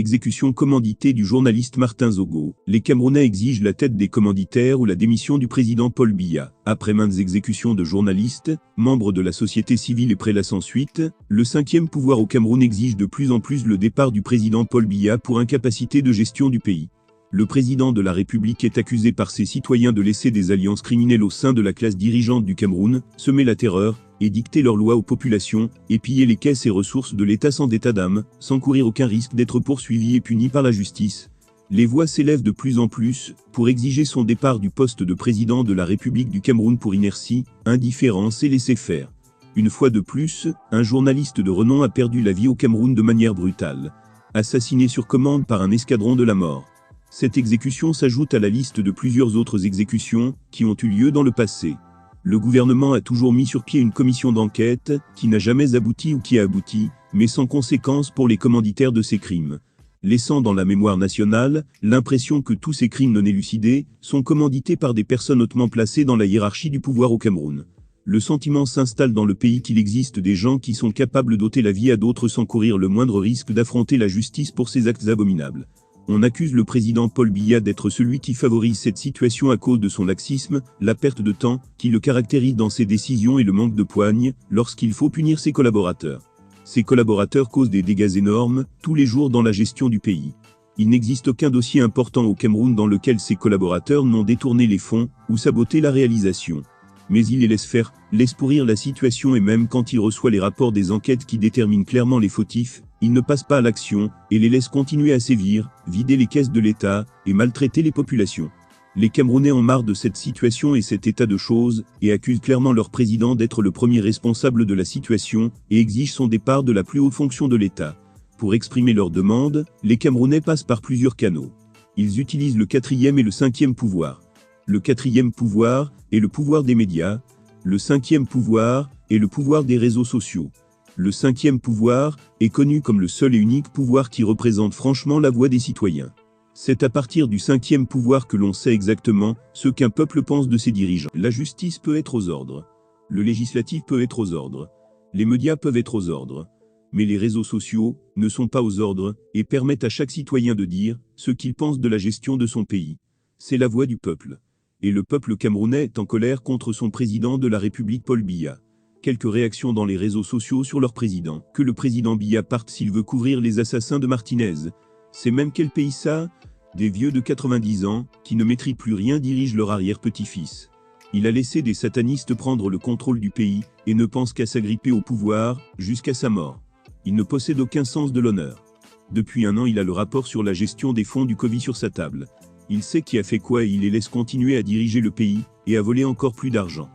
Exécution commanditée du journaliste Martin Zogo. Les Camerounais exigent la tête des commanditaires ou la démission du président Paul Biya. Après maintes exécutions de journalistes, membres de la société civile et prélat sans suite, le cinquième pouvoir au Cameroun exige de plus en plus le départ du président Paul Biya pour incapacité de gestion du pays. Le président de la République est accusé par ses citoyens de laisser des alliances criminelles au sein de la classe dirigeante du Cameroun, semer la terreur, et dicter leurs lois aux populations, et piller les caisses et ressources de l'État sans état d'âme, sans courir aucun risque d'être poursuivi et puni par la justice. Les voix s'élèvent de plus en plus pour exiger son départ du poste de président de la République du Cameroun pour inertie, indifférence et laisser-faire. Une fois de plus, un journaliste de renom a perdu la vie au Cameroun de manière brutale. Assassiné sur commande par un escadron de la mort. Cette exécution s'ajoute à la liste de plusieurs autres exécutions qui ont eu lieu dans le passé. Le gouvernement a toujours mis sur pied une commission d'enquête qui n'a jamais abouti ou qui a abouti, mais sans conséquence pour les commanditaires de ces crimes. Laissant dans la mémoire nationale l'impression que tous ces crimes non élucidés sont commandités par des personnes hautement placées dans la hiérarchie du pouvoir au Cameroun. Le sentiment s'installe dans le pays qu'il existe des gens qui sont capables d'ôter la vie à d'autres sans courir le moindre risque d'affronter la justice pour ces actes abominables. On accuse le président Paul Biya d'être celui qui favorise cette situation à cause de son laxisme, la perte de temps, qui le caractérise dans ses décisions et le manque de poigne, lorsqu'il faut punir ses collaborateurs. Ces collaborateurs causent des dégâts énormes, tous les jours dans la gestion du pays. Il n'existe aucun dossier important au Cameroun dans lequel ces collaborateurs n'ont détourné les fonds, ou saboté la réalisation. Mais il les laisse faire, laisse pourrir la situation et même quand il reçoit les rapports des enquêtes qui déterminent clairement les fautifs, il ne passe pas à l'action, et les laisse continuer à sévir, vider les caisses de l'État, et maltraiter les populations. Les Camerounais ont marre de cette situation et cet état de choses, et accusent clairement leur président d'être le premier responsable de la situation, et exigent son départ de la plus haute fonction de l'État. Pour exprimer leurs demandes, les Camerounais passent par plusieurs canaux. Ils utilisent le quatrième et le cinquième pouvoir. Le quatrième pouvoir est le pouvoir des médias, le cinquième pouvoir est le pouvoir des réseaux sociaux. Le cinquième pouvoir est connu comme le seul et unique pouvoir qui représente franchement la voix des citoyens. C'est à partir du cinquième pouvoir que l'on sait exactement ce qu'un peuple pense de ses dirigeants. La justice peut être aux ordres. Le législatif peut être aux ordres. Les médias peuvent être aux ordres. Mais les réseaux sociaux ne sont pas aux ordres et permettent à chaque citoyen de dire ce qu'il pense de la gestion de son pays. C'est la voix du peuple. Et le peuple camerounais est en colère contre son président de la République Paul Biya. Quelques réactions dans les réseaux sociaux sur leur président. Que le président Biya parte s'il veut couvrir les assassins de Martinez. C'est même quel pays ça? Des vieux de 90 ans, qui ne maîtrisent plus rien dirigent leur arrière-petit-fils. Il a laissé des satanistes prendre le contrôle du pays, et ne pense qu'à s'agripper au pouvoir, jusqu'à sa mort. Il ne possède aucun sens de l'honneur. Depuis un an il a le rapport sur la gestion des fonds du Covid sur sa table. Il sait qui a fait quoi et il les laisse continuer à diriger le pays, et à voler encore plus d'argent.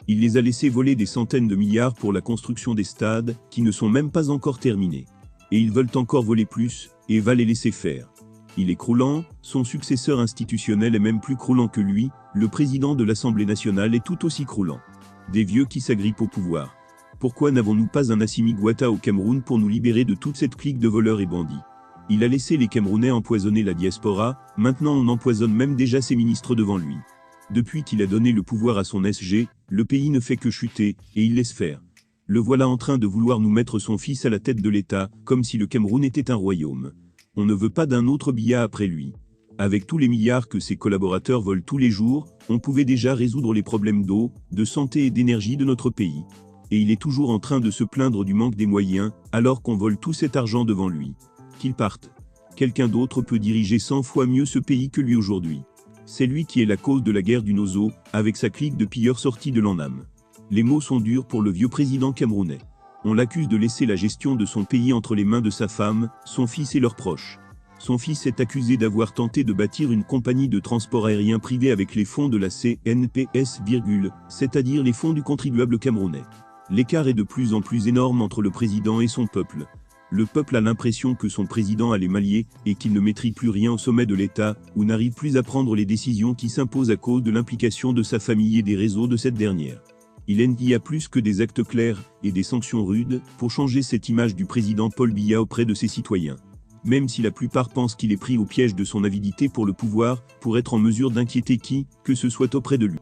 Il les a laissés voler des centaines de milliards pour la construction des stades, qui ne sont même pas encore terminés. Et ils veulent encore voler plus, et va les laisser faire. Il est croulant, son successeur institutionnel est même plus croulant que lui, le président de l'Assemblée nationale est tout aussi croulant. Des vieux qui s'agrippent au pouvoir. Pourquoi n'avons-nous pas un Assimi Goïta au Cameroun pour nous libérer de toute cette clique de voleurs et bandits? Il a laissé les Camerounais empoisonner la diaspora, maintenant on empoisonne même déjà ses ministres devant lui. Depuis qu'il a donné le pouvoir à son SG, le pays ne fait que chuter, et il laisse faire. Le voilà en train de vouloir nous mettre son fils à la tête de l'État, comme si le Cameroun était un royaume. On ne veut pas d'un autre Biya après lui. Avec tous les milliards que ses collaborateurs volent tous les jours, on pouvait déjà résoudre les problèmes d'eau, de santé et d'énergie de notre pays. Et il est toujours en train de se plaindre du manque des moyens, alors qu'on vole tout cet argent devant lui. Qu'il parte. Quelqu'un d'autre peut diriger 100 fois mieux ce pays que lui aujourd'hui. C'est lui qui est la cause de la guerre du Nozo, avec sa clique de pilleurs sortis de l'Annam. Les mots sont durs pour le vieux président camerounais. On l'accuse de laisser la gestion de son pays entre les mains de sa femme, son fils et leurs proches. Son fils est accusé d'avoir tenté de bâtir une compagnie de transport aérien privé avec les fonds de la CNPS, c'est-à-dire les fonds du contribuable camerounais. L'écart est de plus en plus énorme entre le président et son peuple. Le peuple a l'impression que son président a les maillets et qu'il ne maîtrise plus rien au sommet de l'État ou n'arrive plus à prendre les décisions qui s'imposent à cause de l'implication de sa famille et des réseaux de cette dernière. Il y a plus que des actes clairs et des sanctions rudes pour changer cette image du président Paul Biya auprès de ses citoyens. Même si la plupart pensent qu'il est pris au piège de son avidité pour le pouvoir, pour être en mesure d'inquiéter qui que ce soit auprès de lui.